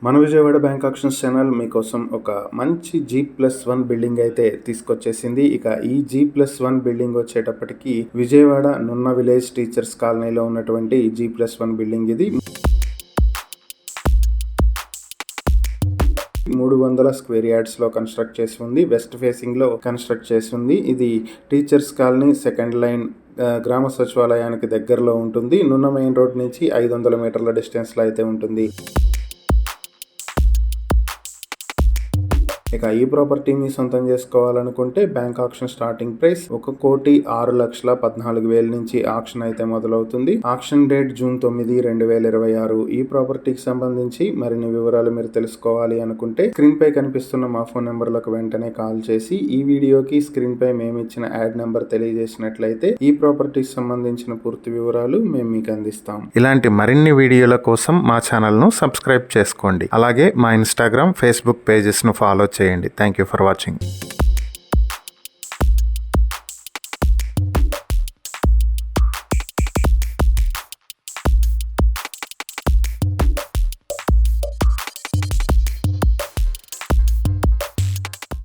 మన Vijayawada bank actions channel మీకోసం ఒక మంచి G+1 బిల్డింగ్ అయితే తీసుకొచ్చేసింది. ఇక ఈ G+1 బిల్డింగ్ వచ్చేటప్పటికి విజయవాడ నున్న విలేజ్ టీచర్స్ కాలనీలో ఉన్నటువంటి G+1 బిల్డింగ్ ఇది. 300 స్క్వేర్ యార్డ్స్ లో కన్స్ట్రక్ట్ చేసి ఉంది. వెస్ట్ ఫేసింగ్ లో కన్స్ట్రక్ట్ చేసి ఉంది. ఇది టీచర్స్ కాలనీ సెకండ్ లైన్ గ్రామ సచివాలయానికి దగ్గరలో ఉంటుంది. నున్న మెయిన్ రోడ్ నుంచి 500 మీటర్ల డిస్టెన్స్ లో అయితే ఉంటుంది. ఇక ఈ ప్రాపర్టీ మీ సొంతం చేసుకోవాలనుకుంటే బ్యాంక్ ఆక్షన్ స్టార్టింగ్ ప్రైస్ 1,06,14,000 నుంచి ఆక్షన్ అయితే మొదలవుతుంది. Auction date June 9, 2026. ఈ ప్రాపర్టీకి సంబంధించి మరిన్ని వివరాలు మీరు తెలుసుకోవాలి అనుకుంటే స్క్రీన్ పై కనిపిస్తున్న మా ఫోన్ నెంబర్లకు వెంటనే కాల్ చేసి ఈ వీడియోకి స్క్రీన్ పై మేము ఇచ్చిన యాడ్ నెంబర్ తెలియజేసినట్లయితే ఈ ప్రాపర్టీకి సంబంధించిన పూర్తి వివరాలు మేము మీకు అందిస్తాం. ఇలాంటి మరిన్ని వీడియోల కోసం మా ఛానల్ ను సబ్స్క్రైబ్ చేసుకోండి. అలాగే మా ఇన్స్టాగ్రామ్, ఫేస్బుక్ పేజెస్ ను ఫాలో చేయండి. Thank you for watching.